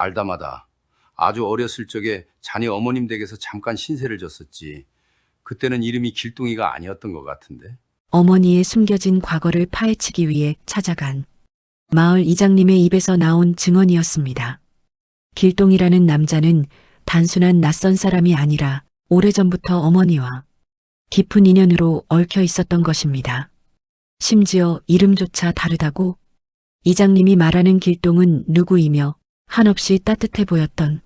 알다마다 아주 어렸을 적에 자네 어머님 댁에서 잠깐 신세를 졌었지. 그때는 이름이 길동이가 아니었던 것 같은데. 어머니의 숨겨진 과거를 파헤치기 위해 찾아간 마을 이장님의 입에서 나온 증언이었습니다. 길동이라는 남자는 단순한 낯선 사람이 아니라 오래전부터 어머니와 깊은 인연으로 얽혀 있었던 것입니다. 심지어 이름조차 다르다고 이장님이 말하는 길동은 누구이며 한없이 따뜻해 보였던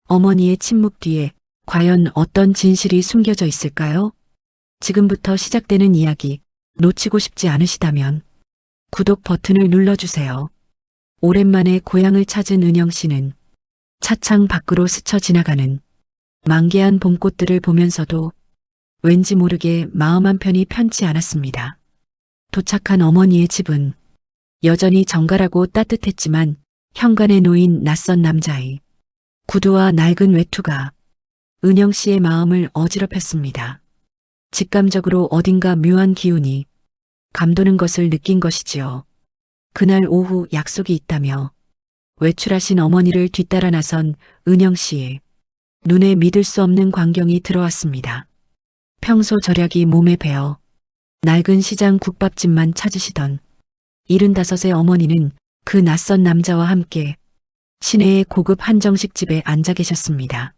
어머니의 침묵 뒤에 과연 어떤 진실이 숨겨져 있을까요? 지금부터 시작되는 이야기 놓치고 싶지 않으시다면 구독 버튼을 눌러주세요. 오랜만에 고향을 찾은 은영 씨는 차창 밖으로 스쳐 지나가는 만개한 봄꽃들을 보면서도 왠지 모르게 마음 한편이 편치 않았습니다. 도착한 어머니의 집은 여전히 정갈하고 따뜻했지만 현관에 놓인 낯선 남자의 구두와 낡은 외투가 은영 씨의 마음을 어지럽혔습니다. 직감적으로 어딘가 묘한 기운이 감도는 것을 느낀 것이지요. 그날 오후 약속이 있다며 외출하신 어머니를 뒤따라 나선 은영 씨의 눈에 믿을 수 없는 광경이 들어왔습니다. 평소 절약이 몸에 배어 낡은 시장 국밥집만 찾으시던 75의 어머니는 그 낯선 남자와 함께 시내의 고급 한정식집에 앉아 계셨습니다.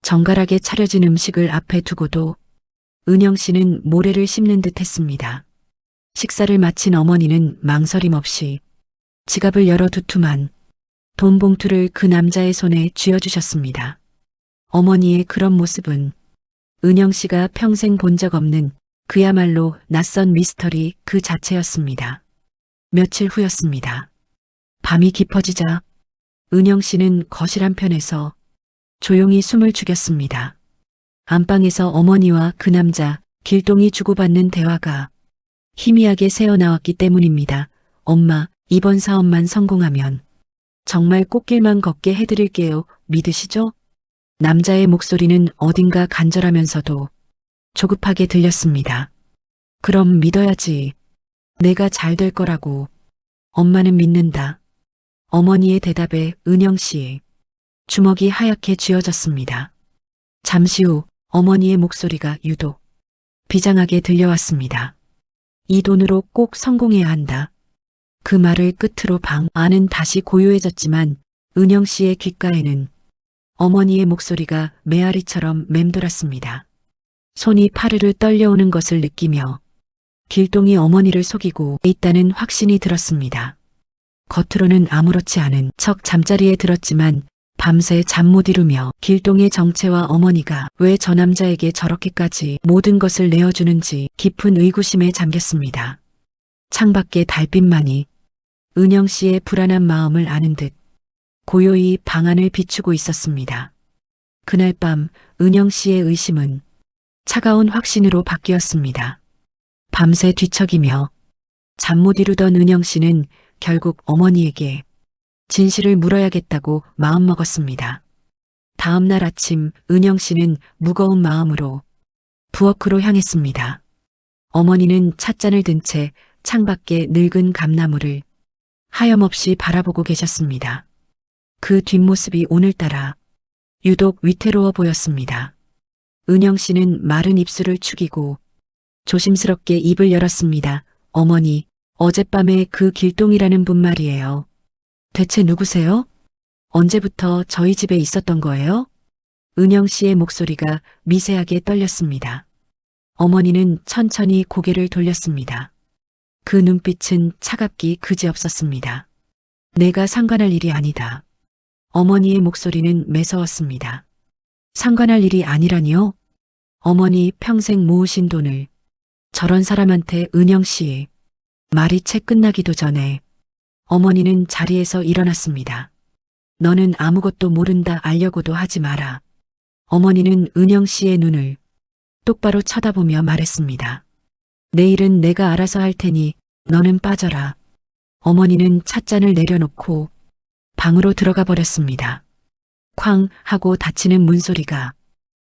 정갈하게 차려진 음식을 앞에 두고도 은영 씨는 모래를 씹는 듯 했습니다. 식사를 마친 어머니는 망설임 없이 지갑을 열어 두툼한 돈 봉투를 그 남자의 손에 쥐어주셨습니다. 어머니의 그런 모습은 은영 씨가 평생 본 적 없는 그야말로 낯선 미스터리 그 자체였습니다. 며칠 후였습니다. 밤이 깊어지자 은영 씨는 거실 한편에서 조용히 숨을 죽였습니다. 안방에서 어머니와 그 남자 길동이 주고받는 대화가 희미하게 새어나왔기 때문입니다. 엄마, 이번 사업만 성공하면 정말 꽃길만 걷게 해드릴게요. 믿으시죠? 남자의 목소리는 어딘가 간절하면서도 조급하게 들렸습니다. 그럼 믿어야지. 내가 잘 될 거라고. 엄마는 믿는다. 어머니의 대답에 은영 씨의 주먹이 하얗게 쥐어졌습니다. 잠시 후 어머니의 목소리가 유독 비장하게 들려왔습니다. 이 돈으로 꼭 성공해야 한다. 그 말을 끝으로 방 안은 다시 고요해졌지만 은영 씨의 귓가에는 어머니의 목소리가 메아리처럼 맴돌았습니다. 손이 파르르 떨려오는 것을 느끼며 길동이 어머니를 속이고 있다는 확신이 들었습니다. 겉으로는 아무렇지 않은 척 잠자리에 들었지만 밤새 잠 못 이루며 길동의 정체와 어머니가 왜 저 남자에게 저렇게까지 모든 것을 내어주는지 깊은 의구심에 잠겼습니다. 창밖의 달빛만이 은영 씨의 불안한 마음을 아는 듯 고요히 방 안을 비추고 있었습니다. 그날 밤 은영 씨의 의심은 차가운 확신으로 바뀌었습니다. 밤새 뒤척이며 잠 못 이루던 은영 씨는 결국 어머니에게 진실을 물어야겠다고 마음먹었습니다. 다음 날 아침 은영 씨는 무거운 마음으로 부엌으로 향했습니다. 어머니는 찻잔을 든 채 창밖에 늙은 감나무를 하염없이 바라보고 계셨습니다. 그 뒷모습이 오늘따라 유독 위태로워 보였습니다. 은영 씨는 마른 입술을 축이고 조심스럽게 입을 열었습니다. 어머니, 어젯밤에 그 길동이라는 분 말이에요. 대체 누구세요? 언제부터 저희 집에 있었던 거예요? 은영 씨의 목소리가 미세하게 떨렸습니다. 어머니는 천천히 고개를 돌렸습니다. 그 눈빛은 차갑기 그지없었습니다. 내가 상관할 일이 아니다. 어머니의 목소리는 매서웠습니다. 상관할 일이 아니라니요? 어머니 평생 모으신 돈을 저런 사람한테 은영 씨. 말이 채 끝나기도 전에 어머니는 자리에서 일어났습니다. 너는 아무것도 모른다 알려고도 하지 마라. 어머니는 은영 씨의 눈을 똑바로 쳐다보며 말했습니다. 내일은 내가 알아서 할 테니 너는 빠져라. 어머니는 찻잔을 내려놓고 방으로 들어가 버렸습니다. 쾅 하고 닫히는 문소리가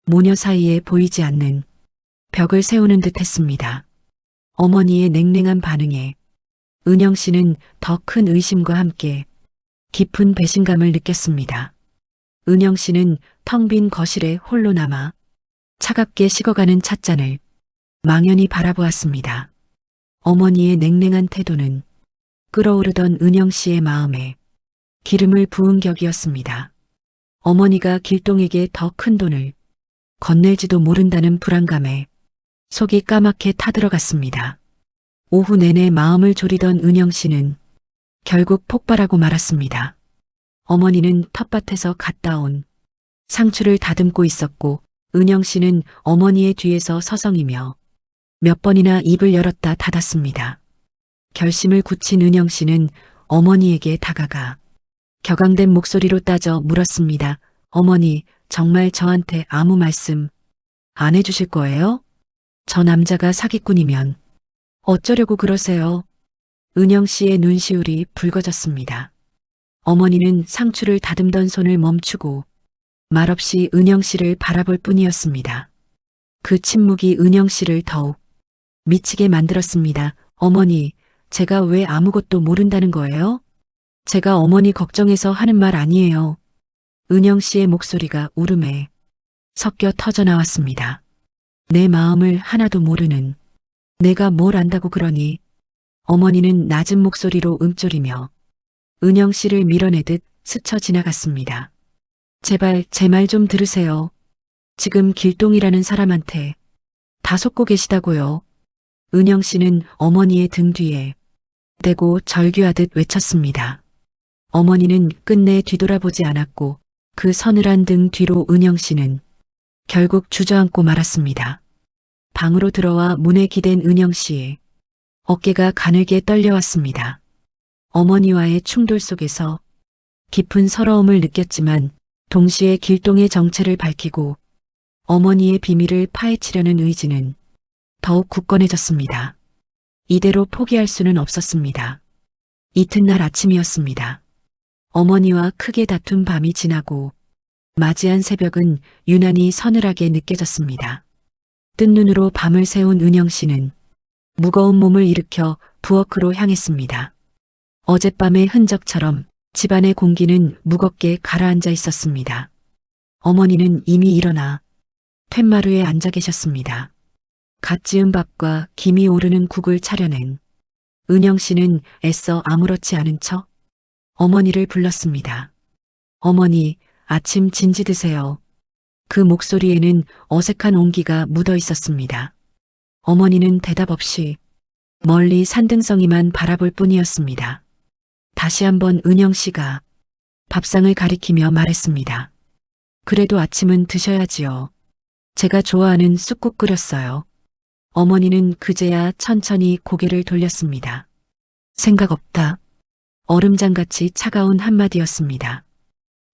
모녀 사이에 보이지 않는 벽을 세우는 듯 했습니다. 어머니의 냉랭한 반응에 은영 씨는 더 큰 의심과 함께 깊은 배신감을 느꼈습니다. 은영 씨는 텅 빈 거실에 홀로 남아 차갑게 식어가는 찻잔을 망연히 바라보았습니다. 어머니의 냉랭한 태도는 끓어오르던 은영 씨의 마음에 기름을 부은 격이었습니다. 어머니가 길동에게 더 큰 돈을 건넬지도 모른다는 불안감에 속이 까맣게 타들어갔습니다. 오후 내내 마음을 졸이던 은영 씨는 결국 폭발하고 말았습니다. 어머니는 텃밭에서 갔다 온 상추를 다듬고 있었고 은영 씨는 어머니의 뒤에서 서성이며 몇 번이나 입을 열었다 닫았습니다. 결심을 굳힌 은영 씨는 어머니에게 다가가 격앙된 목소리로 따져 물었습니다. 어머니, 정말 저한테 아무 말씀 안 해주실 거예요? 저 남자가 사기꾼이면 어쩌려고 그러세요? 은영 씨의 눈시울이 붉어졌습니다. 어머니는 상추를 다듬던 손을 멈추고 말없이 은영 씨를 바라볼 뿐이었습니다. 그 침묵이 은영 씨를 더욱 미치게 만들었습니다. 어머니, 제가 왜 아무것도 모른다는 거예요? 제가 어머니 걱정해서 하는 말 아니에요. 은영 씨의 목소리가 울음에 섞여 터져 나왔습니다. 내 마음을 하나도 모르는 내가 뭘 안다고 그러니. 어머니는 낮은 목소리로 움쪼리며 은영 씨를 밀어내듯 스쳐 지나갔습니다. 제발 제 말 좀 들으세요. 지금 길동이라는 사람한테 다 속고 계시다고요. 은영 씨는 어머니의 등 뒤에 대고 절규하듯 외쳤습니다. 어머니는 끝내 뒤돌아보지 않았고 그 서늘한 등 뒤로 은영 씨는 결국 주저앉고 말았습니다. 방으로 들어와 문에 기댄 은영 씨의 어깨가 가늘게 떨려왔습니다. 어머니와의 충돌 속에서 깊은 서러움을 느꼈지만 동시에 길동의 정체를 밝히고 어머니의 비밀을 파헤치려는 의지는 더욱 굳건해졌습니다. 이대로 포기할 수는 없었습니다. 이튿날 아침이었습니다. 어머니와 크게 다툰 밤이 지나고 맞이한 새벽은 유난히 서늘하게 느껴졌습니다. 뜬 눈으로 밤을 새운 은영 씨는 무거운 몸을 일으켜 부엌으로 향했습니다. 어젯밤의 흔적처럼 집안의 공기는 무겁게 가라앉아 있었습니다. 어머니는 이미 일어나 툇마루에 앉아 계셨습니다. 갓 지은 밥과 김이 오르는 국을 차려낸 은영 씨는 애써 아무렇지 않은 척 어머니를 불렀습니다. 어머니, 아침 진지 드세요. 그 목소리에는 어색한 온기가 묻어 있었습니다. 어머니는 대답 없이 멀리 산등성이만 바라볼 뿐이었습니다. 다시 한번 은영 씨가 밥상을 가리키며 말했습니다. 그래도 아침은 드셔야지요. 제가 좋아하는 쑥국 끓였어요. 어머니는 그제야 천천히 고개를 돌렸습니다. 생각 없다. 얼음장같이 차가운 한마디였습니다.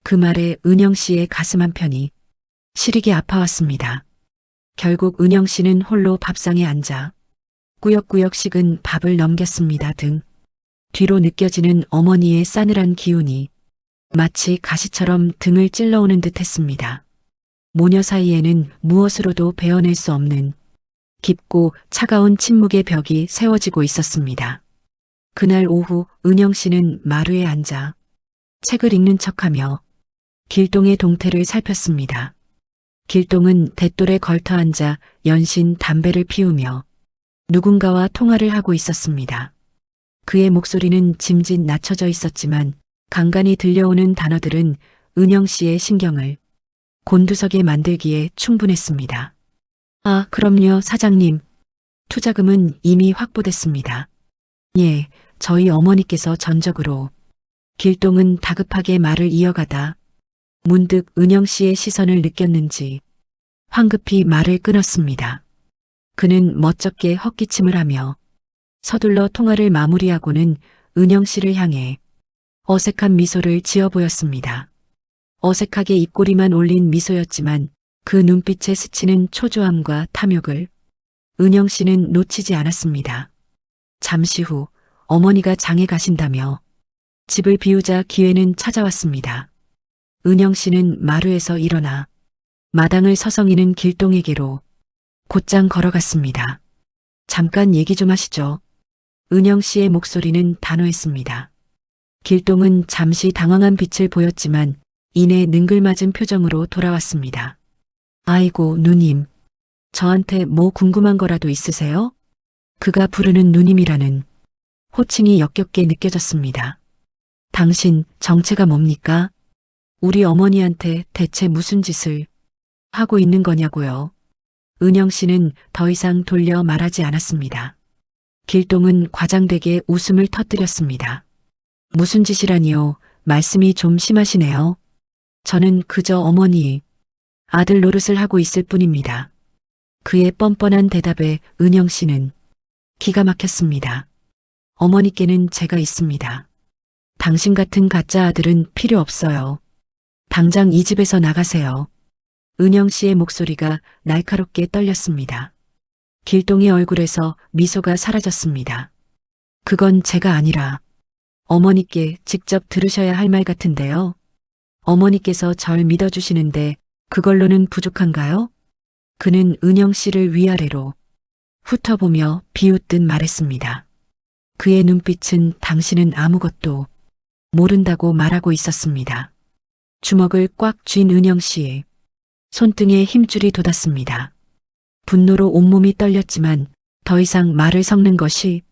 그 말에 은영 씨의 가슴 한편이 시리게 아파왔습니다. 결국 은영 씨는 홀로 밥상에 앉아 꾸역꾸역 식은 밥을 넘겼습니다. 등 뒤로 느껴지는 어머니의 싸늘한 기운이 마치 가시처럼 등을 찔러오는 듯 했습니다. 모녀 사이에는 무엇으로도 베어낼 수 없는 깊고 차가운 침묵의 벽이 세워지고 있었습니다. 그날 오후 은영 씨는 마루에 앉아 책을 읽는 척하며 길동의 동태를 살폈습니다. 길동은 대돌에 걸터 앉아 연신 담배를 피우며 누군가와 통화를 하고 있었습니다. 그의 목소리는 짐짓 낮춰져 있었지만 간간히 들려오는 단어들은 은영 씨의 신경을 곤두서게 만들기에 충분했습니다. 아, 그럼요, 사장님. 투자금은 이미 확보됐습니다. 예, 저희 어머니께서 전적으로. 길동은 다급하게 말을 이어가다 문득 은영 씨의 시선을 느꼈는지 황급히 말을 끊었습니다. 그는 멋쩍게 헛기침을 하며 서둘러 통화를 마무리하고는 은영 씨를 향해 어색한 미소를 지어 보였습니다. 어색하게 입꼬리만 올린 미소였지만 그 눈빛에 스치는 초조함과 탐욕을 은영 씨는 놓치지 않았습니다. 잠시 후 어머니가 장에 가신다며 집을 비우자 기회는 찾아왔습니다. 은영 씨는 마루에서 일어나 마당을 서성이는 길동에게로 곧장 걸어갔습니다. 잠깐 얘기 좀 하시죠. 은영 씨의 목소리는 단호했습니다. 길동은 잠시 당황한 빛을 보였지만 이내 능글맞은 표정으로 돌아왔습니다. 아이고, 누님. 저한테 뭐 궁금한 거라도 있으세요? 그가 부르는 누님이라는 호칭이 역겹게 느껴졌습니다. 당신 정체가 뭡니까? 우리 어머니한테 대체 무슨 짓을 하고 있는 거냐고요. 은영 씨는 더 이상 돌려 말하지 않았습니다. 길동은 과장되게 웃음을 터뜨렸습니다. 무슨 짓이라니요? 말씀이 좀 심하시네요. 저는 그저 어머니, 아들 노릇을 하고 있을 뿐입니다. 그의 뻔뻔한 대답에 은영 씨는 기가 막혔습니다. 어머니께는 제가 있습니다. 당신 같은 가짜 아들은 필요 없어요. 당장 이 집에서 나가세요. 은영 씨의 목소리가 날카롭게 떨렸습니다. 길동의 얼굴에서 미소가 사라졌습니다. 그건 제가 아니라 어머니께 직접 들으셔야 할 말 같은데요. 어머니께서 절 믿어주시는데 그걸로는 부족한가요? 그는 은영 씨를 위아래로 훑어보며 비웃듯 말했습니다. 그의 눈빛은 당신은 아무것도 모른다고 말하고 있었습니다. 주먹을 꽉 쥔 은영 씨의 손등에 힘줄이 돋았습니다. 분노로 온몸이 떨렸지만 더 이상 말을 섞는 것이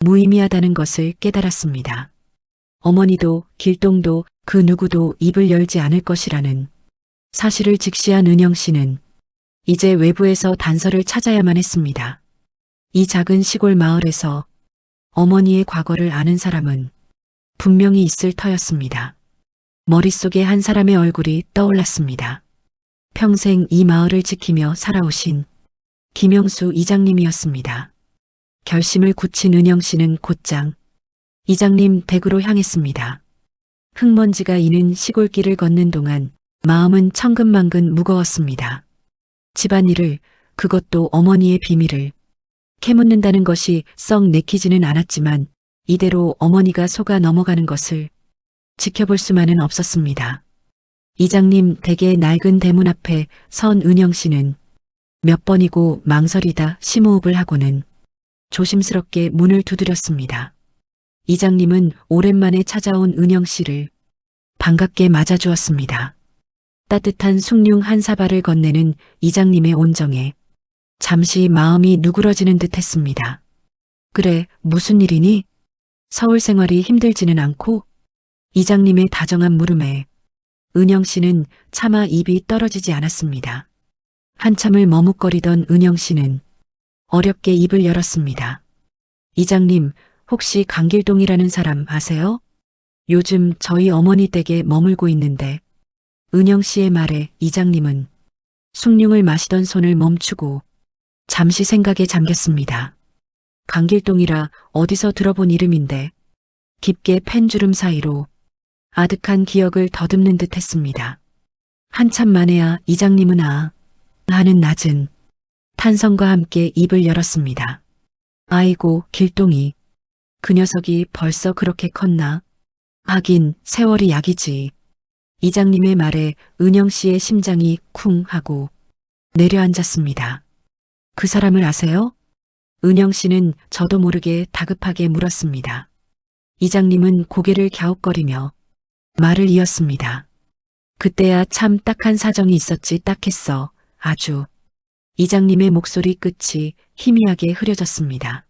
무의미하다는 것을 깨달았습니다. 어머니도 길동도 그 누구도 입을 열지 않을 것이라는 사실을 직시한 은영 씨는 이제 외부에서 단서를 찾아야만 했습니다. 이 작은 시골 마을에서 어머니의 과거를 아는 사람은 분명히 있을 터였습니다. 머릿속에 한 사람의 얼굴이 떠올랐습니다. 평생 이 마을을 지키며 살아오신 김영수 이장님이었습니다. 결심을 굳힌 은영 씨는 곧장 이장님 댁으로 향했습니다. 흙먼지가 이는 시골길을 걷는 동안 마음은 천근만근 무거웠습니다. 집안일을, 그것도 어머니의 비밀을 캐묻는다는 것이 썩 내키지는 않았지만 이대로 어머니가 속아 넘어가는 것을 지켜볼 수만은 없었습니다. 이장님 댁의 낡은 대문 앞에 선 은영 씨는 몇 번이고 망설이다 심호흡을 하고는 조심스럽게 문을 두드렸습니다. 이장님은 오랜만에 찾아온 은영 씨를 반갑게 맞아주었습니다. 따뜻한 숭늉 한 사발을 건네는 이장님의 온정에 잠시 마음이 누그러지는 듯 했습니다. 그래, 무슨 일이니? 서울 생활이 힘들지는 않고? 이장님의 다정한 물음에 은영 씨는 차마 입이 떨어지지 않았습니다. 한참을 머뭇거리던 은영 씨는 어렵게 입을 열었습니다. 이장님, 혹시 강길동이라는 사람 아세요? 요즘 저희 어머니 댁에 머물고 있는데. 은영 씨의 말에 이장님은 숭늉을 마시던 손을 멈추고 잠시 생각에 잠겼습니다. 강길동이라 어디서 들어본 이름인데 깊게 펜주름 사이로 아득한 기억을 더듬는 듯 했습니다. 한참 만에야 이장님은 하는 낮은 탄성과 함께 입을 열었습니다. 아이고, 길동이. 그 녀석이 벌써 그렇게 컸나? 하긴 세월이 약이지. 이장님의 말에 은영 씨의 심장이 쿵 하고 내려앉았습니다. 그 사람을 아세요? 은영 씨는 저도 모르게 다급하게 물었습니다. 이장님은 고개를 갸웃거리며 말을 이었습니다. 그때야 참 딱한 사정이 있었지 딱했어. 아주. 이장님의 목소리 끝이 희미하게 흐려졌습니다.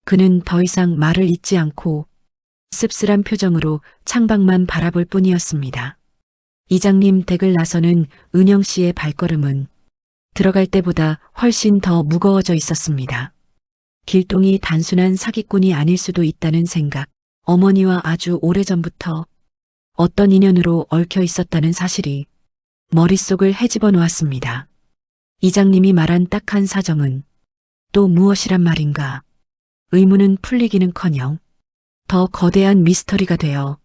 그는 더 이상 말을 잇지 않고 씁쓸한 표정으로 창밖만 바라볼 뿐이었습니다. 이장님 댁을 나서는 은영 씨의 발걸음은 들어갈 때보다 훨씬 더 무거워져 있었습니다. 길동이 단순한 사기꾼이 아닐 수도 있다는 생각, 어머니와 아주 오래전부터 어떤 인연으로 얽혀 있었다는 사실이 머릿속을 헤집어 놓았습니다. 이장님이 말한 딱한 사정은 또 무엇이란 말인가? 의문은 풀리기는커녕 더 거대한 미스터리가 되어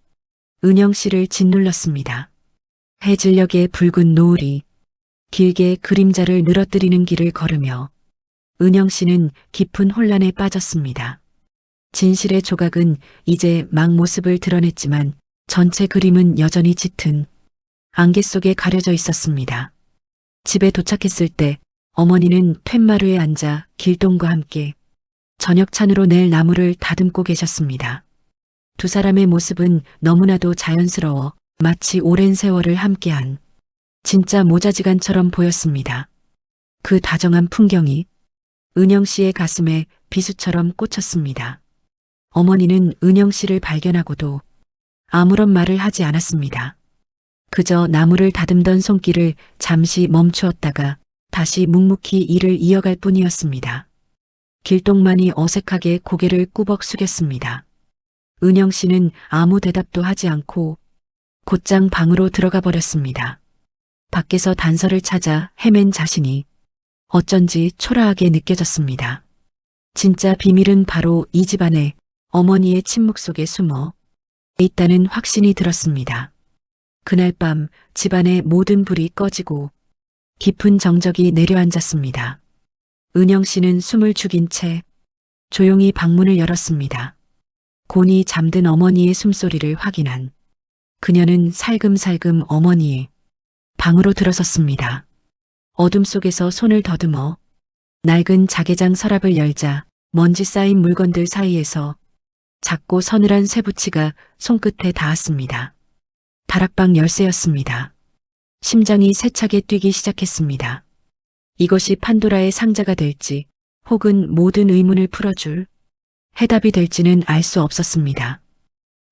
은영 씨를 짓눌렀습니다. 해질녘의 붉은 노을이 길게 그림자를 늘어뜨리는 길을 걸으며 은영 씨는 깊은 혼란에 빠졌습니다. 진실의 조각은 이제 막 모습을 드러냈지만 전체 그림은 여전히 짙은 안개 속에 가려져 있었습니다. 집에 도착했을 때 어머니는 툇마루에 앉아 길동과 함께 저녁 찬으로 낼 나무를 다듬고 계셨습니다. 두 사람의 모습은 너무나도 자연스러워 마치 오랜 세월을 함께한 진짜 모자지간처럼 보였습니다. 그 다정한 풍경이 은영 씨의 가슴에 비수처럼 꽂혔습니다. 어머니는 은영 씨를 발견하고도 아무런 말을 하지 않았습니다. 그저 나무를 다듬던 손길을 잠시 멈추었다가 다시 묵묵히 일을 이어갈 뿐이었습니다. 길동만이 어색하게 고개를 꾸벅 숙였습니다. 은영 씨는 아무 대답도 하지 않고 곧장 방으로 들어가 버렸습니다. 밖에서 단서를 찾아 헤맨 자신이 어쩐지 초라하게 느껴졌습니다. 진짜 비밀은 바로 이 집안의 어머니의 침묵 속에 숨어 있다는 확신이 들었습니다. 그날 밤 집안의 모든 불이 꺼지고 깊은 정적이 내려앉았습니다. 은영 씨는 숨을 죽인 채 조용히 방문을 열었습니다. 곤히 잠든 어머니의 숨소리를 확인한 그녀는 살금살금 어머니의 방으로 들어섰습니다. 어둠 속에서 손을 더듬어 낡은 자개장 서랍을 열자 먼지 쌓인 물건들 사이에서 작고 서늘한 쇠붙이가 손끝에 닿았습니다. 다락방 열쇠였습니다. 심장이 세차게 뛰기 시작했습니다. 이것이 판도라의 상자가 될지 혹은 모든 의문을 풀어줄 해답이 될지는 알 수 없었습니다.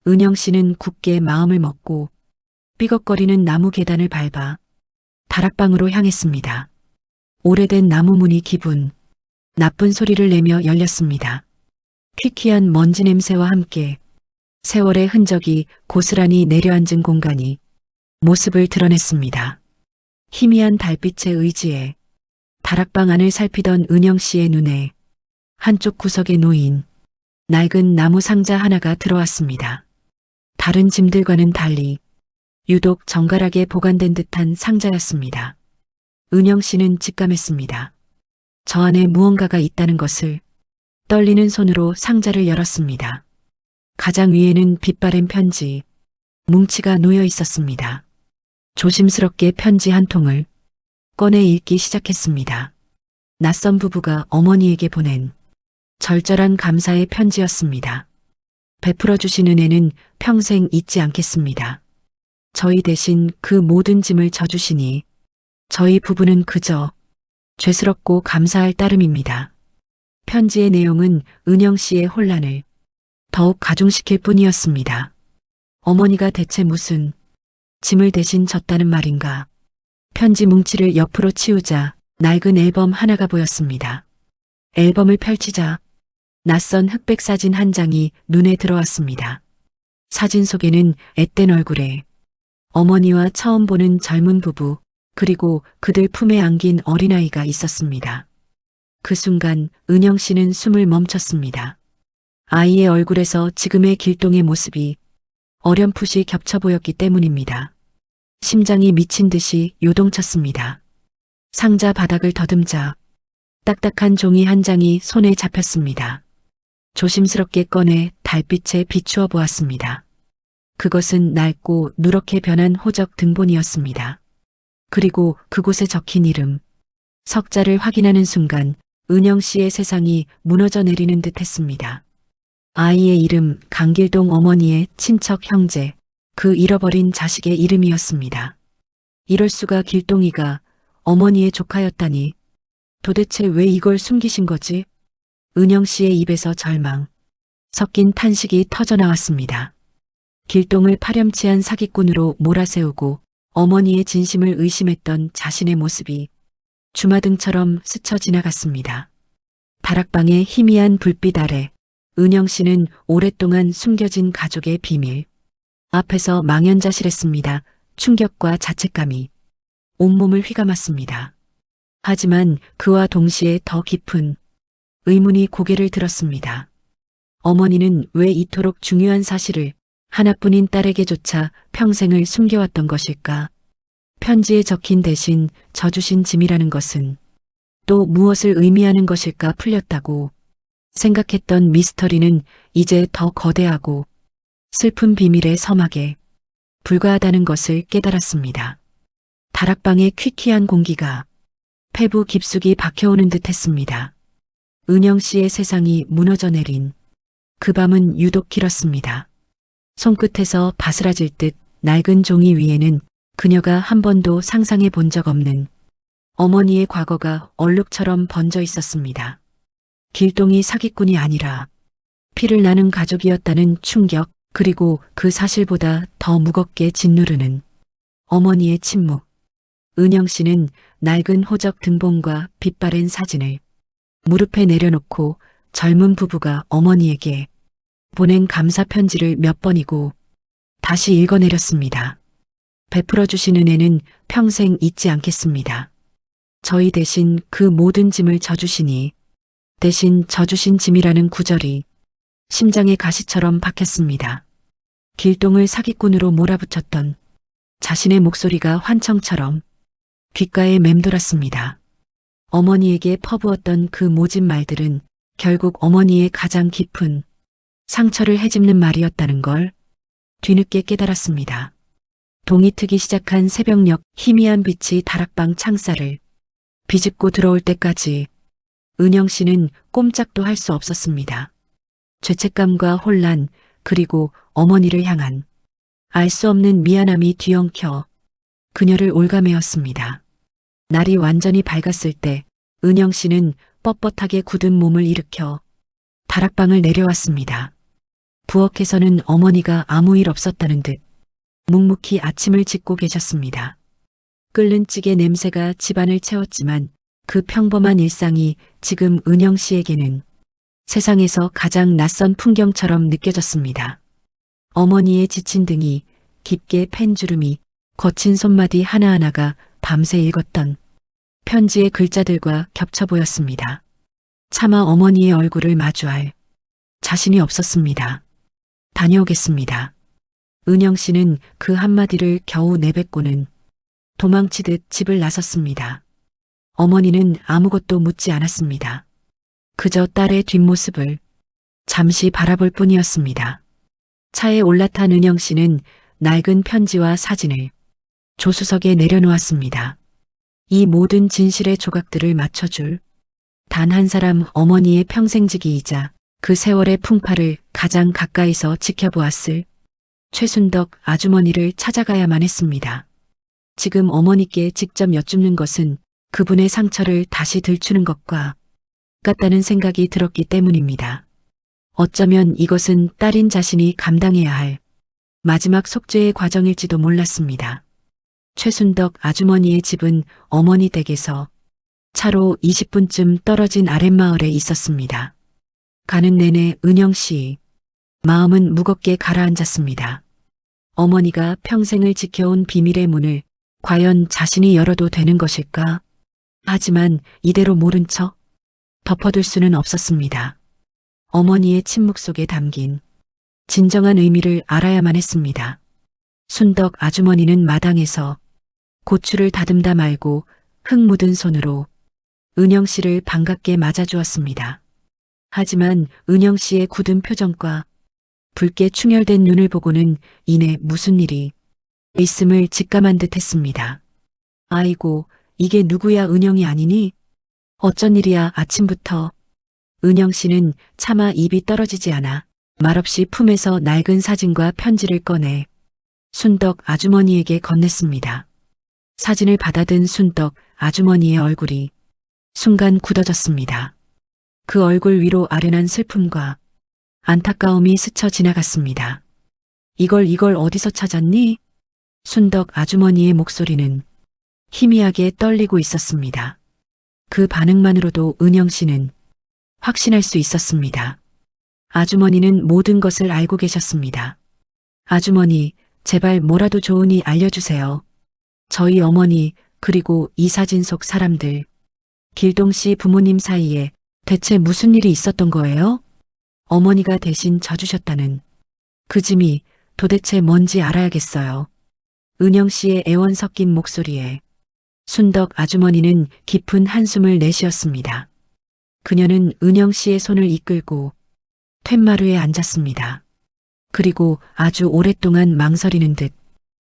은영 씨는 굳게 마음을 먹고 삐걱거리는 나무 계단을 밟아 다락방으로 향했습니다. 오래된 나무 문이 기분 나쁜 소리를 내며 열렸습니다. 퀴퀴한 먼지 냄새와 함께 세월의 흔적이 고스란히 내려앉은 공간이 모습을 드러냈습니다. 희미한 달빛의 의지에 다락방 안을 살피던 은영 씨의 눈에 한쪽 구석에 놓인 낡은 나무 상자 하나가 들어왔습니다. 다른 짐들과는 달리 유독 정갈하게 보관된 듯한 상자였습니다. 은영 씨는 직감했습니다. 저 안에 무언가가 있다는 것을 떨리는 손으로 상자를 열었습니다. 가장 위에는 빛바랜 편지, 뭉치가 놓여 있었습니다. 조심스럽게 편지 한 통을 꺼내 읽기 시작했습니다. 낯선 부부가 어머니에게 보낸 절절한 감사의 편지였습니다. 베풀어 주신 은혜는 평생 잊지 않겠습니다. 저희 대신 그 모든 짐을 져주시니 저희 부부는 그저 죄스럽고 감사할 따름입니다. 편지의 내용은 은영 씨의 혼란을 더욱 가중시킬 뿐이었습니다. 어머니가 대체 무슨 짐을 대신 졌다는 말인가. 편지 뭉치를 옆으로 치우자 낡은 앨범 하나가 보였습니다. 앨범을 펼치자 낯선 흑백 사진 한 장이 눈에 들어왔습니다. 사진 속에는 앳된 얼굴에 어머니와 처음 보는 젊은 부부 그리고 그들 품에 안긴 어린아이가 있었습니다. 그 순간 은영 씨는 숨을 멈췄습니다. 아이의 얼굴에서 지금의 길동의 모습이 어렴풋이 겹쳐 보였기 때문입니다. 심장이 미친 듯이 요동쳤습니다. 상자 바닥을 더듬자 딱딱한 종이 한 장이 손에 잡혔습니다. 조심스럽게 꺼내 달빛에 비추어 보았습니다. 그것은 낡고 누렇게 변한 호적 등본이었습니다. 그리고 그곳에 적힌 이름, 석자를 확인하는 순간 은영 씨의 세상이 무너져 내리는 듯 했습니다. 아이의 이름 강길동 어머니의 친척 형제, 그 잃어버린 자식의 이름이었습니다. 이럴 수가 길동이가 어머니의 조카였다니. 도대체 왜 이걸 숨기신 거지? 은영 씨의 입에서 절망, 섞인 탄식이 터져나왔습니다. 길동을 파렴치한 사기꾼으로 몰아세우고 어머니의 진심을 의심했던 자신의 모습이 주마등처럼 스쳐 지나갔습니다. 다락방의 희미한 불빛 아래 은영 씨는 오랫동안 숨겨진 가족의 비밀 앞에서 망연자실했습니다. 충격과 자책감이 온몸을 휘감았습니다. 하지만 그와 동시에 더 깊은 의문이 고개를 들었습니다. 어머니는 왜 이토록 중요한 사실을 하나뿐인 딸에게조차 평생을 숨겨왔던 것일까? 편지에 적힌 대신 져주신 짐이라는 것은 또 무엇을 의미하는 것일까 풀렸다고 생각했던 미스터리는 이제 더 거대하고 슬픈 비밀의 서막에 불과하다는 것을 깨달았습니다. 다락방의 퀴퀴한 공기가 폐부 깊숙이 박혀오는 듯 했습니다. 은영 씨의 세상이 무너져 내린 그 밤은 유독 길었습니다. 손끝에서 바스라질 듯 낡은 종이 위에는 그녀가 한 번도 상상해 본 적 없는 어머니의 과거가 얼룩처럼 번져 있었습니다. 길동이 사기꾼이 아니라 피를 나눈 가족이었다는 충격, 그리고 그 사실보다 더 무겁게 짓누르는 어머니의 침묵. 은영 씨는 낡은 호적 등본과 빛바랜 사진을 무릎에 내려놓고 젊은 부부가 어머니에게 보낸 감사 편지를 몇 번이고 다시 읽어내렸습니다. 베풀어 주신 은혜는 평생 잊지 않겠습니다. 저희 대신 그 모든 짐을 져주시니 대신 져주신 짐이라는 구절이 심장에 가시처럼 박혔습니다. 길동을 사기꾼으로 몰아붙였던 자신의 목소리가 환청처럼 귓가에 맴돌았습니다. 어머니에게 퍼부었던 그 모진 말들은 결국 어머니의 가장 깊은 상처를 헤집는 말이었다는 걸 뒤늦게 깨달았습니다. 동이 트기 시작한 새벽녘 희미한 빛이 다락방 창살을 비집고 들어올 때까지 은영 씨는 꼼짝도 할 수 없었습니다. 죄책감과 혼란, 그리고 어머니를 향한 알 수 없는 미안함이 뒤엉켜 그녀를 올가매었습니다. 날이 완전히 밝았을 때 은영 씨는 뻣뻣하게 굳은 몸을 일으켜 다락방을 내려왔습니다. 부엌에서는 어머니가 아무 일 없었다는 듯 묵묵히 아침을 짓고 계셨습니다. 끓는 찌개 냄새가 집안을 채웠지만 그 평범한 일상이 지금 은영 씨에게는 세상에서 가장 낯선 풍경처럼 느껴졌습니다. 어머니의 지친 등이, 깊게 팬 주름이, 거친 손마디 하나하나가 밤새 읽었던 편지의 글자들과 겹쳐 보였습니다. 차마 어머니의 얼굴을 마주할 자신이 없었습니다. 다녀오겠습니다. 은영 씨는 그 한마디를 겨우 내뱉고는 도망치듯 집을 나섰습니다. 어머니는 아무것도 묻지 않았습니다. 그저 딸의 뒷모습을 잠시 바라볼 뿐이었습니다. 차에 올라탄 은영 씨는 낡은 편지와 사진을 조수석에 내려놓았습니다. 이 모든 진실의 조각들을 맞춰줄 단 한 사람, 어머니의 평생지기이자 그 세월의 풍파를 가장 가까이서 지켜보았을 최순덕 아주머니를 찾아가야만 했습니다. 지금 어머니께 직접 여쭙는 것은 그분의 상처를 다시 들추는 것과 같다는 생각이 들었기 때문입니다. 어쩌면 이것은 딸인 자신이 감당해야 할 마지막 속죄의 과정일지도 몰랐습니다. 최순덕 아주머니의 집은 어머니 댁에서 차로 20분쯤 떨어진 아랫마을에 있었습니다. 가는 내내 은영 씨 마음은 무겁게 가라앉았습니다. 어머니가 평생을 지켜온 비밀의 문을 과연 자신이 열어도 되는 것일까? 하지만 이대로 모른 척 덮어둘 수는 없었습니다. 어머니의 침묵 속에 담긴 진정한 의미를 알아야만 했습니다. 순덕 아주머니는 마당에서 고추를 다듬다 말고 흙 묻은 손으로 은영 씨를 반갑게 맞아주었습니다. 하지만 은영 씨의 굳은 표정과 붉게 충혈된 눈을 보고는 이내 무슨 일이 있음을 직감한 듯 했습니다. 아이고, 이게 누구야, 은영이 아니니? 어쩐 일이야, 아침부터. 은영 씨는 차마 입이 떨어지지 않아 말없이 품에서 낡은 사진과 편지를 꺼내 순덕 아주머니에게 건넸습니다. 사진을 받아든 순덕 아주머니의 얼굴이 순간 굳어졌습니다. 그 얼굴 위로 아련한 슬픔과 안타까움이 스쳐 지나갔습니다. 이걸 어디서 찾았니? 순덕 아주머니의 목소리는 희미하게 떨리고 있었습니다. 그 반응만으로도 은영 씨는 확신할 수 있었습니다. 아주머니는 모든 것을 알고 계셨습니다. 아주머니, 제발 뭐라도 좋으니 알려주세요. 저희 어머니, 그리고 이 사진 속 사람들, 길동 씨 부모님 사이에 대체 무슨 일이 있었던 거예요? 어머니가 대신 져주셨다는 그 짐이 도대체 뭔지 알아야겠어요. 은영 씨의 애원 섞인 목소리에 순덕 아주머니는 깊은 한숨을 내쉬었습니다. 그녀는 은영 씨의 손을 이끌고 툇마루에 앉았습니다. 그리고 아주 오랫동안 망설이는 듯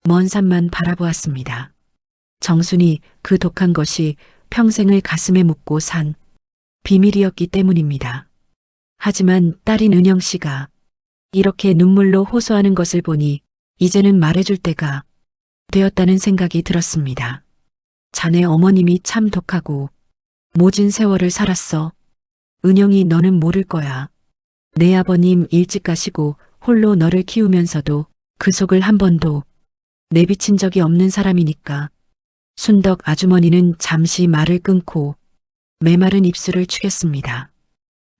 먼 산만 바라보았습니다. 정순이 그 독한 것이 평생을 가슴에 묻고 산 비밀이었기 때문입니다. 하지만 딸인 은영 씨가 이렇게 눈물로 호소하는 것을 보니 이제는 말해줄 때가 되었다는 생각이 들었습니다. 자네 어머님이 참 독하고 모진 세월을 살았어. 은영이 너는 모를 거야. 내 아버님 일찍 가시고 홀로 너를 키우면서도 그 속을 한 번도 내비친 적이 없는 사람이니까. 순덕 아주머니는 잠시 말을 끊고 메마른 입술을 축였습니다.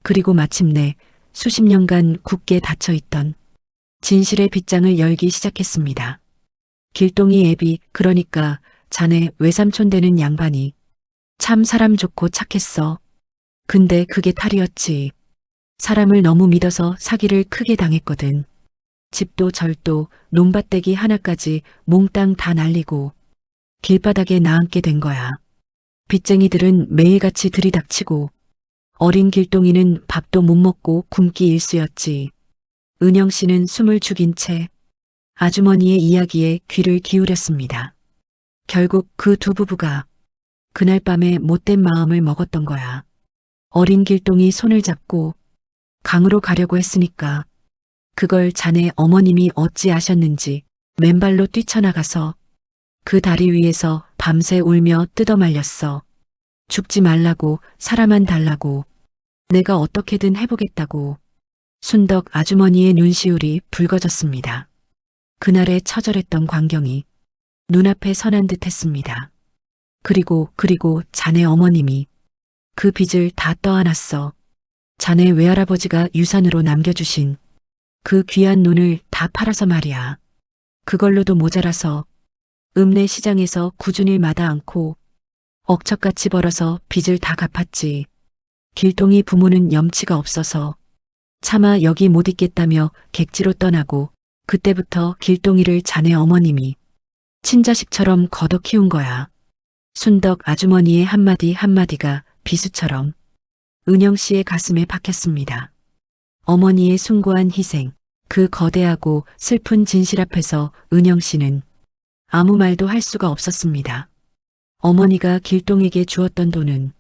그리고 마침내 수십 년간 굳게 닫혀있던 진실의 빗장을 열기 시작했습니다. 길동이 애비, 그러니까 자네 외삼촌 되는 양반이 참 사람 좋고 착했어. 근데 그게 탈이었지. 사람을 너무 믿어서 사기를 크게 당했거든. 집도 절도, 논밭대기 하나까지 몽땅 다 날리고 길바닥에 나앉게 된 거야. 빚쟁이들은 매일같이 들이닥치고 어린 길동이는 밥도 못 먹고 굶기 일쑤였지. 은영 씨는 숨을 죽인 채 아주머니의 이야기에 귀를 기울였습니다. 결국 그 두 부부가 그날 밤에 못된 마음을 먹었던 거야. 어린 길동이 손을 잡고 강으로 가려고 했으니까 그걸 자네 어머님이 어찌 아셨는지 맨발로 뛰쳐나가서 그 다리 위에서 밤새 울며 뜯어말렸어. 죽지 말라고, 살아만 달라고, 내가 어떻게든 해보겠다고. 순덕 아주머니의 눈시울이 붉어졌습니다. 그날의 처절했던 광경이 눈앞에 선한 듯 했습니다. 그리고 자네 어머님이 그 빚을 다 떠안았어. 자네 외할아버지가 유산으로 남겨주신 그 귀한 논을 다 팔아서 말이야. 그걸로도 모자라서 읍내 시장에서 굳은 일마다 않고 억척같이 벌어서 빚을 다 갚았지. 길동이 부모는 염치가 없어서 차마 여기 못 있겠다며 객지로 떠나고 그때부터 길동이를 자네 어머님이 친자식처럼 걷어 키운 거야. 순덕 아주머니의 한마디 한마디가 비수처럼 은영 씨의 가슴에 박혔습니다. 어머니의 숭고한 희생, 그 거대하고 슬픈 진실 앞에서 은영 씨는 아무 말도 할 수가 없었습니다. 어머니가 길동에게 주었던 돈은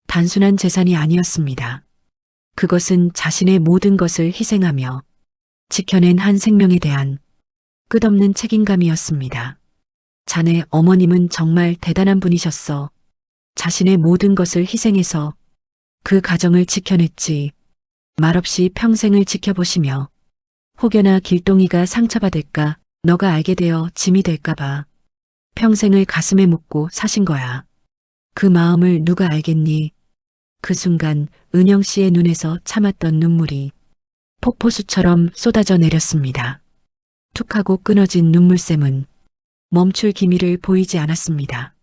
단순한 재산이 아니었습니다. 그것은 자신의 모든 것을 희생하며 지켜낸 한 생명에 대한 끝없는 책임감이었습니다. 자네 어머님은 정말 대단한 분이셨어. 자신의 모든 것을 희생해서 그 가정을 지켜냈지. 말없이 평생을 지켜보시며 혹여나 길동이가 상처받을까, 너가 알게 되어 짐이 될까봐 평생을 가슴에 묻고 사신 거야. 그 마음을 누가 알겠니? 그 순간 은영 씨의 눈에서 참았던 눈물이 폭포수처럼 쏟아져 내렸습니다. 툭하고 끊어진 눈물샘은 멈출 기미를 보이지 않았습니다.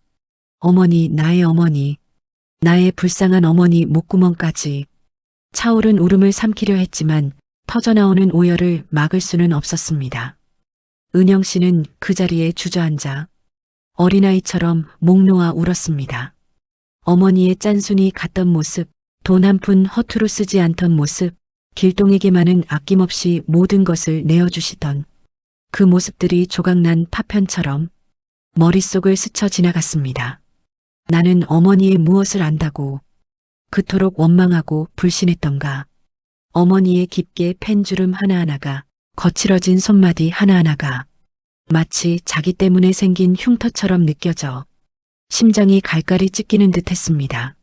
어머니, 나의 어머니, 나의 불쌍한 어머니 목구멍까지 차오른 울음을 삼키려 했지만 터져나오는 오열을 막을 수는 없었습니다. 은영 씨는 그 자리에 주저앉아 어린아이처럼 목 놓아 울었습니다. 어머니의 짠순이 같던 모습, 돈 한 푼 허투루 쓰지 않던 모습, 길동에게만은 아낌없이 모든 것을 내어주시던 그 모습들이 조각난 파편처럼 머릿속을 스쳐 지나갔습니다. 나는 어머니의 무엇을 안다고 그토록 원망하고 불신했던가. 어머니의 깊게 팬 주름 하나하나가, 거칠어진 손마디 하나하나가 마치 자기 때문에 생긴 흉터처럼 느껴져 심장이 갈갈이 찢기는 듯 했습니다.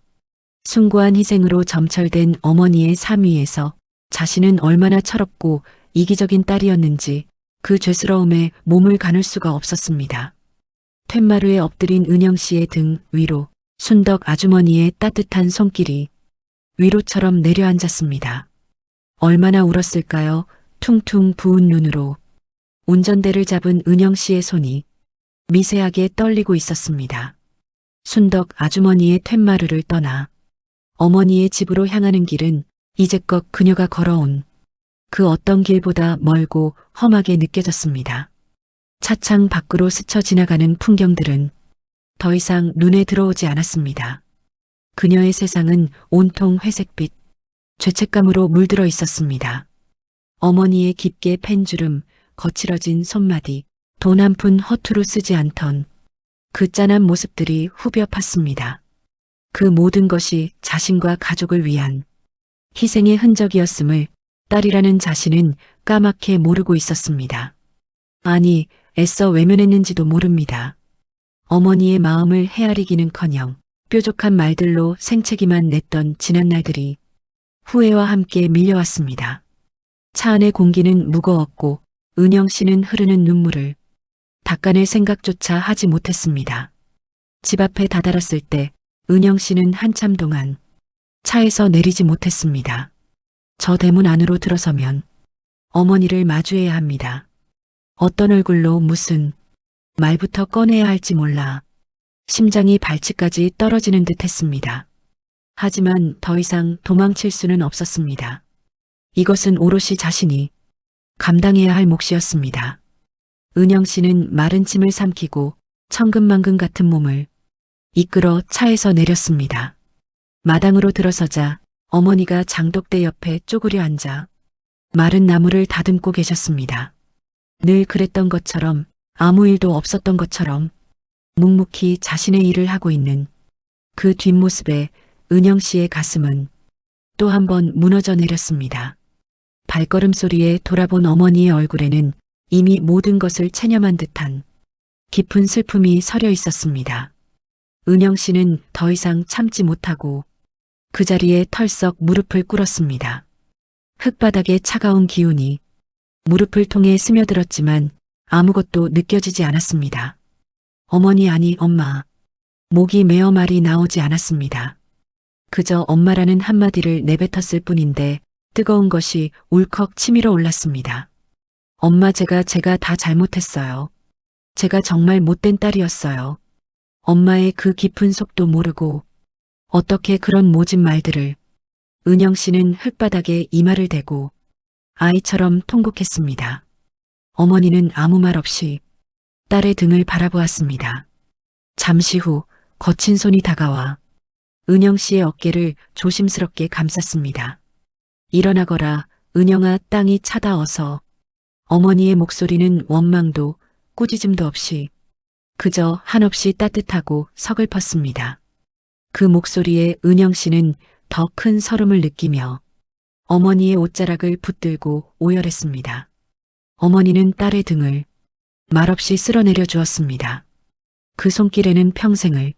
숭고한 희생으로 점철된 어머니의 삶 위에서 자신은 얼마나 철없고 이기적인 딸이었는지 그 죄스러움에 몸을 가눌 수가 없었습니다. 툇마루에 엎드린 은영 씨의 등 위로 순덕 아주머니의 따뜻한 손길이 위로처럼 내려앉았습니다. 얼마나 울었을까요? 퉁퉁 부은 눈으로 운전대를 잡은 은영 씨의 손이 미세하게 떨리고 있었습니다. 순덕 아주머니의 툇마루를 떠나 어머니의 집으로 향하는 길은 이제껏 그녀가 걸어온 그 어떤 길보다 멀고 험하게 느껴졌습니다. 차창 밖으로 스쳐 지나가는 풍경들은 더 이상 눈에 들어오지 않았습니다. 그녀의 세상은 온통 회색빛, 죄책감으로 물들어 있었습니다. 어머니의 깊게 팬 주름, 거칠어진 손마디, 돈 한 푼 허투루 쓰지 않던 그 짠한 모습들이 후벼 팠습니다. 그 모든 것이 자신과 가족을 위한 희생의 흔적이었음을 딸이라는 자신은 까맣게 모르고 있었습니다. 아니, 애써 외면했는지도 모릅니다. 어머니의 마음을 헤아리기는커녕 뾰족한 말들로 생채기만 냈던 지난날들이 후회와 함께 밀려왔습니다. 차 안의 공기는 무거웠고 은영 씨는 흐르는 눈물을 닦아낼 생각조차 하지 못했습니다. 집 앞에 다다랐을 때 은영 씨는 한참 동안 차에서 내리지 못했습니다. 저 대문 안으로 들어서면 어머니를 마주해야 합니다. 어떤 얼굴로 무슨 말부터 꺼내야 할지 몰라 심장이 발치까지 떨어지는 듯 했습니다. 하지만 더 이상 도망칠 수는 없었습니다. 이것은 오롯이 자신이 감당해야 할 몫이었습니다. 은영 씨는 마른 침을 삼키고 천근만근 같은 몸을 이끌어 차에서 내렸습니다. 마당으로 들어서자 어머니가 장독대 옆에 쪼그려 앉아 마른 나무를 다듬고 계셨습니다. 늘 그랬던 것처럼 아무 일도 없었던 것처럼 묵묵히 자신의 일을 하고 있는 그 뒷모습에 은영 씨의 가슴은 또 한 번 무너져 내렸습니다. 발걸음 소리에 돌아본 어머니의 얼굴에는 이미 모든 것을 체념한 듯한 깊은 슬픔이 서려 있었습니다. 은영 씨는 더 이상 참지 못하고 그 자리에 털썩 무릎을 꿇었습니다. 흙바닥의 차가운 기운이 무릎을 통해 스며들었지만 아무것도 느껴지지 않았습니다. 어머니 아니 엄마. 목이 메어 말이 나오지 않았습니다. 그저 엄마라는 한마디를 내뱉었을 뿐인데 뜨거운 것이 울컥 치밀어 올랐습니다. 엄마 제가 다 잘못했어요. 제가 정말 못된 딸이었어요. 엄마의 그 깊은 속도 모르고 어떻게 그런 모진 말들을. 은영 씨는 흙바닥에 이마를 대고 아이처럼 통곡했습니다. 어머니는 아무 말 없이 딸의 등을 바라보았습니다. 잠시 후 거친 손이 다가와 은영 씨의 어깨를 조심스럽게 감쌌습니다. 일어나거라 은영아. 땅이 차다워서 어머니의 목소리는 원망도 꾸짖음도 없이 그저 한없이 따뜻하고 서글펐습니다. 그 목소리에 은영 씨는 더 큰 서름을 느끼며 어머니의 옷자락을 붙들고 오열했습니다. 어머니는 딸의 등을 말없이 쓸어내려 주었습니다. 그 손길에는 평생을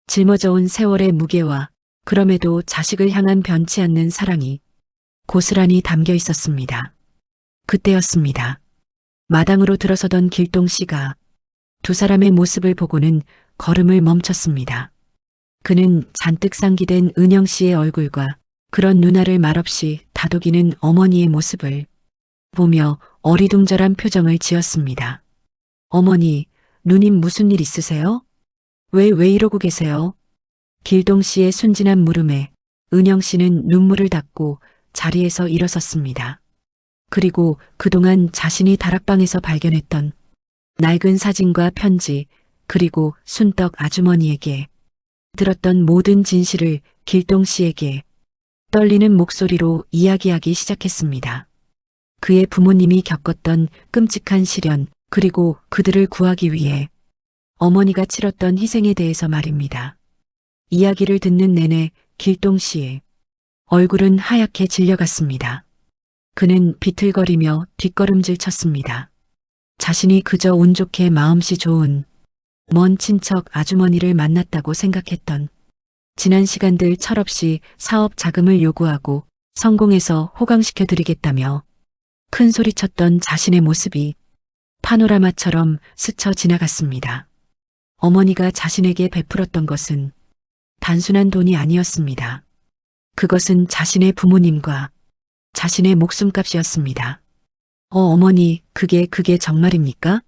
짊어져온 세월의 무게와 그럼에도 자식을 향한 변치 않는 사랑이 고스란히 담겨 있었습니다. 그때였습니다. 마당으로 들어서던 길동 씨가 두 사람의 모습을 보고는 걸음을 멈췄습니다. 그는 잔뜩 상기된 은영 씨의 얼굴과 그런 누나를 말없이 다독이는 어머니의 모습을 보며 어리둥절한 표정을 지었습니다. 어머니, 누님 무슨 일 있으세요? 왜 이러고 계세요? 길동 씨의 순진한 물음에 은영 씨는 눈물을 닦고 자리에서 일어섰습니다. 그리고 그동안 자신이 다락방에서 발견했던 낡은 사진과 편지, 그리고 순떡 아주머니에게 들었던 모든 진실을 길동 씨에게 떨리는 목소리로 이야기하기 시작했습니다. 그의 부모님이 겪었던 끔찍한 시련, 그리고 그들을 구하기 위해 어머니가 치렀던 희생에 대해서 말입니다. 이야기를 듣는 내내 길동 씨의 얼굴은 하얗게 질려갔습니다. 그는 비틀거리며 뒷걸음질 쳤습니다. 자신이 그저 운 좋게 마음씨 좋은 먼 친척 아주머니를 만났다고 생각했던 지난 시간들 철없이 사업 자금을 요구하고 성공해서 호강시켜 드리겠다며 큰 소리쳤던 자신의 모습이 파노라마처럼 스쳐 지나갔습니다. 어머니가 자신에게 베풀었던 것은 단순한 돈이 아니었습니다. 그것은 자신의 부모님과 자신의 목숨값이었습니다. 어머니, 그게 정말입니까?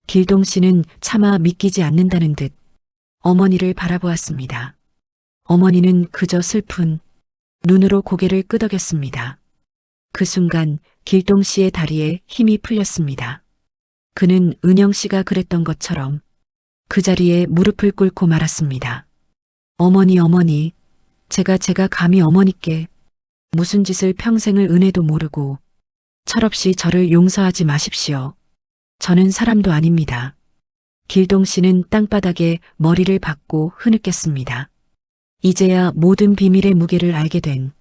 길동 씨는 차마 믿기지 않는다는 듯 어머니를 바라보았습니다. 어머니는 그저 슬픈 눈으로 고개를 끄덕였습니다. 그 순간 길동 씨의 다리에 힘이 풀렸습니다. 그는 은영 씨가 그랬던 것처럼 그 자리에 무릎을 꿇고 말았습니다. 어머니, 제가 감히 어머니께 무슨 짓을 평생을 은혜도 모르고 철없이 저를 용서하지 마십시오. 저는 사람도 아닙니다. 길동 씨는 땅바닥에 머리를 박고 흐느꼈습니다. 이제야 모든 비밀의 무게를 알게 된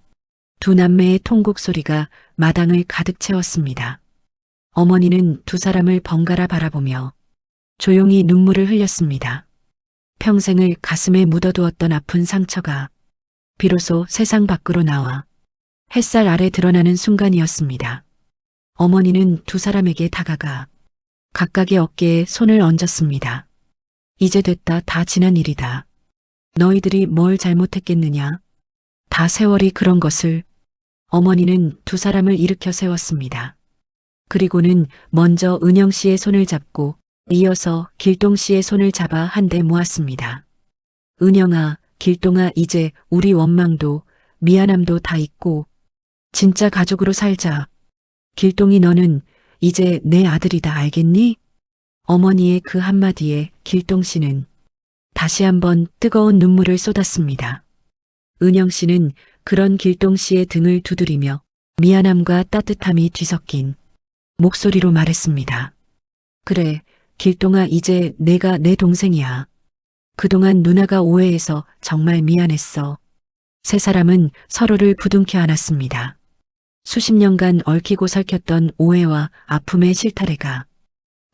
두 남매의 통곡 소리가 마당을 가득 채웠습니다. 어머니는 두 사람을 번갈아 바라보며 조용히 눈물을 흘렸습니다. 평생을 가슴에 묻어두었던 아픈 상처가 비로소 세상 밖으로 나와 햇살 아래 드러나는 순간이었습니다. 어머니는 두 사람에게 다가가 각각의 어깨에 손을 얹었습니다. 이제 됐다. 다 지난 일이다. 너희들이 뭘 잘못했겠느냐? 다 세월이 그런 것을. 어머니는 두 사람을 일으켜 세웠습니다. 그리고는 먼저 은영 씨의 손을 잡고 이어서 길동 씨의 손을 잡아 한데 모았습니다. 은영아, 길동아, 이제 우리 원망도 미안함도 다 잊고 진짜 가족으로 살자. 길동이, 너는 이제 내 아들이다, 알겠니? 어머니의 그 한마디에 길동 씨는 다시 한번 뜨거운 눈물을 쏟았습니다. 은영 씨는 그런 길동 씨의 등을 두드리며 미안함과 따뜻함이 뒤섞인 목소리로 말했습니다. 그래, 길동아, 이제 내가 내 동생이야. 그동안 누나가 오해해서 정말 미안했어. 세 사람은 서로를 부둥켜 안았습니다. 수십 년간 얽히고 설켰던 오해와 아픔의 실타래가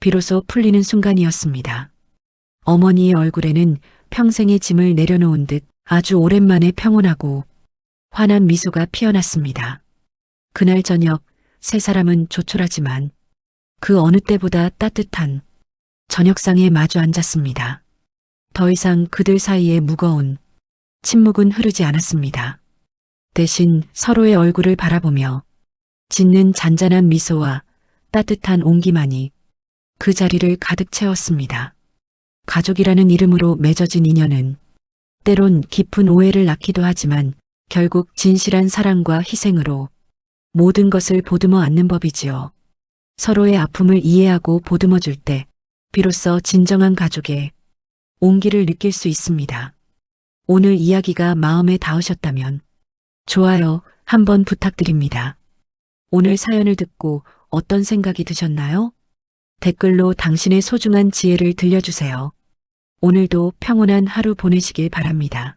비로소 풀리는 순간이었습니다. 어머니의 얼굴에는 평생의 짐을 내려놓은 듯 아주 오랜만에 평온하고 환한 미소가 피어났습니다. 그날 저녁 세 사람은 조촐하지만 그 어느 때보다 따뜻한 저녁상에 마주 앉았습니다. 더 이상 그들 사이에 무거운 침묵은 흐르지 않았습니다. 대신 서로의 얼굴을 바라보며 짓는 잔잔한 미소와 따뜻한 온기만이 그 자리를 가득 채웠습니다. 가족이라는 이름으로 맺어진 인연은 때론 깊은 오해를 낳기도 하지만 결국 진실한 사랑과 희생으로 모든 것을 보듬어 안는 법이지요. 서로의 아픔을 이해하고 보듬어 줄 때 비로소 진정한 가족의 온기를 느낄 수 있습니다. 오늘 이야기가 마음에 닿으셨다면 좋아요 한번 부탁드립니다. 오늘 사연을 듣고 어떤 생각이 드셨나요? 댓글로 당신의 소중한 지혜를 들려주세요. 오늘도 평온한 하루 보내시길 바랍니다.